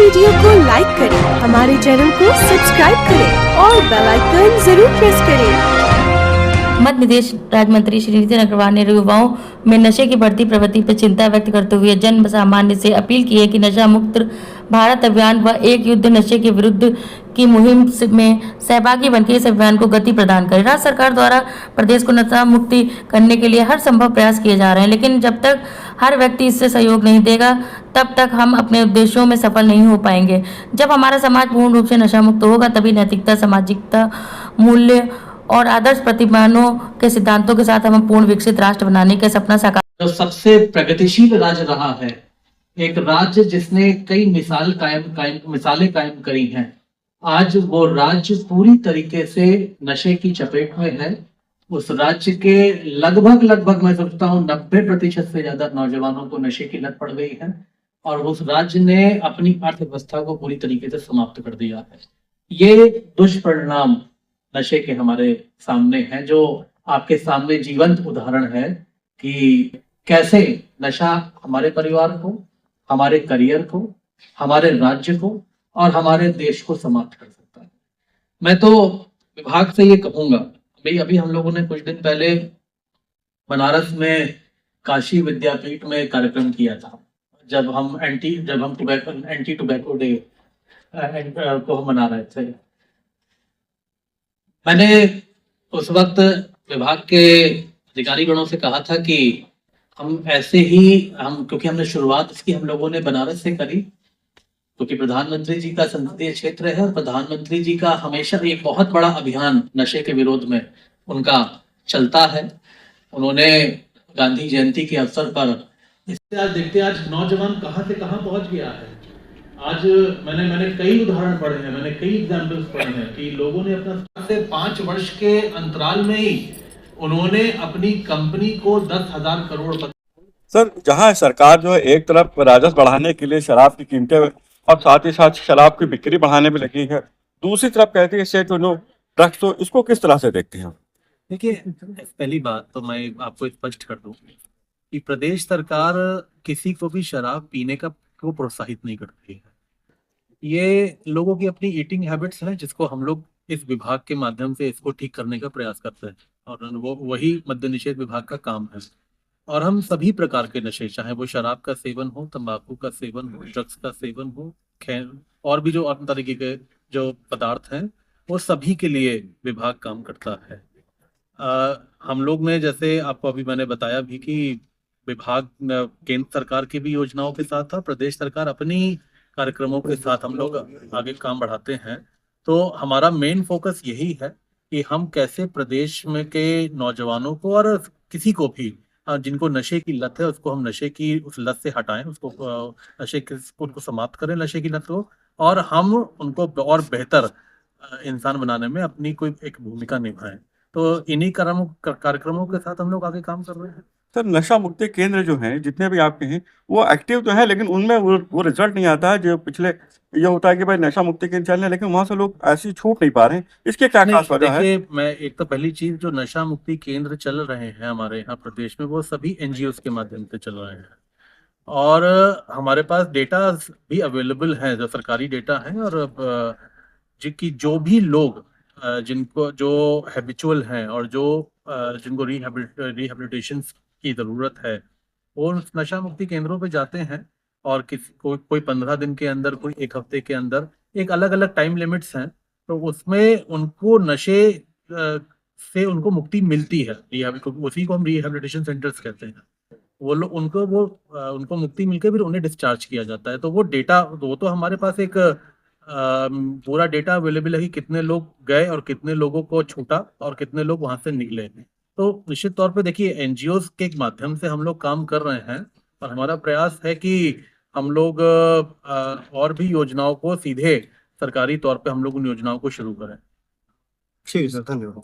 Video को like करें, हमारे चैनल को सब्सक्राइब करें और बेल आइकन जरूर प्रेस करें। मध्य प्रदेश राज्य मंत्री श्री नितिन अग्रवाल ने युवाओं में नशे की बढ़ती प्रवृत्ति पर चिंता व्यक्त करते हुए जन सामान्य से अपील की है कि नशा मुक्त भारत अभियान व एक युद्ध नशे के विरुद्ध की मुहिम में सहभागी बनकर इस अभियान को गति प्रदान करें। राज्य सरकार द्वारा प्रदेश को नशा मुक्ति करने के लिए हर संभव प्रयास किए जा रहे हैं, लेकिन जब तक हर व्यक्ति इससे सहयोग नहीं देगा तब तक हम अपने उद्देश्यों में सफल नहीं हो पाएंगे। जब हमारा समाज पूर्ण रूप से नशा मुक्त होगा तभी नैतिकता, सामाजिकता, मूल्य और आदर्श प्रतिमानों के सिद्धांतों के साथ हम पूर्ण विकसित राष्ट्र बनाने का सपना साकार। जो सबसे प्रगतिशील राज्य रहा है, एक राज्य जिसने कई मिसालें कायम करी हैं, आज वो राज्य पूरी तरीके से नशे की चपेट में है। उस राज्य के लगभग मैं समझता हूँ 90% से ज्यादा नौजवानों को नशे की लत पड़ गई है और उस राज्य ने अपनी अर्थव्यवस्था को पूरी तरीके से समाप्त कर दिया है। ये दुष्परिणाम नशे के हमारे सामने है, जो आपके सामने जीवंत उदाहरण है कि कैसे नशा हमारे परिवार को, हमारे करियर को, हमारे राज्य को और हमारे देश को समाप्त कर सकता है। मैं तो विभाग से ये कहूंगा, अभी हम लोगों ने कुछ दिन पहले बनारस में काशी विद्यापीठ में कार्यक्रम किया था, जब हम एंटी टोबैको डे को हम मना रहे थे। मैंने उस वक्त विभाग के अधिकारी गणों से कहा था कि हम ऐसे ही क्योंकि हमने शुरुआत इसकी हम लोगों ने बनारस से करी, क्योंकि प्रधानमंत्री जी का संसदीय क्षेत्र है और प्रधानमंत्री जी का हमेशा एक बहुत बड़ा अभियान नशे के विरोध में उनका चलता है। उन्होंने गांधी जयंती के अवसर पर इससे आज देखते आज नौजवान कहाँ से कहाँ पहुंच गया है। आज मैंने कई उदाहरण पढ़े हैं, मैंने कई एग्जाम्पल्स पढ़े हैं कि लोगों ने अपना से 5 वर्ष के अंतराल में ही उन्होंने अपनी कंपनी को 10,000 करोड़। सर, जहां सरकार जो है एक तरफ राजस्व बढ़ाने के लिए शराब की कीमतें और साथ ही साथ शराब की बिक्री बढ़ाने में लगी है, दूसरी तरफ कहती है इससे जो ड्रग्स, तो इसको किस तरह से देखते हैं? देखिए, पहली बात तो मैं आपको स्पष्ट कर दूं कि प्रदेश सरकार किसी को भी शराब पीने को प्रोत्साहित नहीं करती है। ये लोगों की अपनी ईटिंग हैबिट्स हैं, जिसको हम लोग इस विभाग के माध्यम से इसको ठीक करने का प्रयास करते हैं और वो वही मद्य निषेध विभाग का काम है। और हम सभी प्रकार के नशे, चाहे वो शराब का सेवन हो, तंबाकू का सेवन हो, ड्रग्स का सेवन हो, खैर और भी जो अन्य तरीके के जो पदार्थ हैं, वो सभी के लिए विभाग काम करता है। हम लोग ने, जैसे आपको अभी मैंने बताया भी कि विभाग केंद्र सरकार की भी योजनाओं के साथ था, प्रदेश सरकार अपनी कार्यक्रमों के साथ हम लोग आगे काम बढ़ाते हैं। तो हमारा मेन फोकस यही है कि हम कैसे प्रदेश में के नौजवानों को और किसी को भी जिनको नशे की लत है उसको हम नशे की उस लत से हटाएं, उसको उनको समाप्त करें नशे की लत को, और हम उनको और बेहतर इंसान बनाने में अपनी कोई एक भूमिका निभाएं। तो इन्हीं कार्यक्रमों के साथ हम लोग आगे काम कर रहे हैं। सर, नशा मुक्ति केंद्र जो हैं, जितने भी आपके हैं, वो एक्टिव तो है, लेकिन उनमें वो रिजल्ट नहीं आता है जो पिछले ये होता है कि भाई नशा मुक्ति केंद्र चल रहे हैं लेकिन वहां से लोग ऐसी छूट नहीं पा रहे हैं। इसके क्या खास वजह है? देखिए, मैं एक तो पहली चीज, जो नशा मुक्ति केंद्र चल रहे हैं हमारे यहाँ प्रदेश में, वो सभी एनजीओ के माध्यम से चल रहे हैं और हमारे पास डेटा भी अवेलेबल है, जो सरकारी डेटा है। और जो भी लोग जिनको जो हैबिचुअल हैं और जो जिनको रिहेबिलिटेशन की जरूरत है, वो नशा मुक्ति केंद्रों पे जाते हैं और कोई 15 दिन के अंदर, कोई 1 हफ्ते के अंदर, एक अलग अलग टाइम लिमिट्स हैं, तो उसमें उनको नशे से उनको मुक्ति मिलती है। उसी को हम रिहेबिलिटेशन सेंटर्स कहते हैं। वो लोग उनको मुक्ति मिलकर फिर उन्हें डिस्चार्ज किया जाता है। तो वो डेटा, वो तो हमारे पास एक पूरा डेटा अवेलेबल है कि कितने लोग गए और कितने लोगों को छूटा और कितने लोग वहां से निकले। तो निश्चित तौर पे देखिए, एनजीओ के माध्यम से हम लोग काम कर रहे हैं और हमारा प्रयास है कि हम लोग और भी योजनाओं को सीधे सरकारी तौर पे हम लोग उन योजनाओं को शुरू करें। ठीक है सर, धन्यवाद।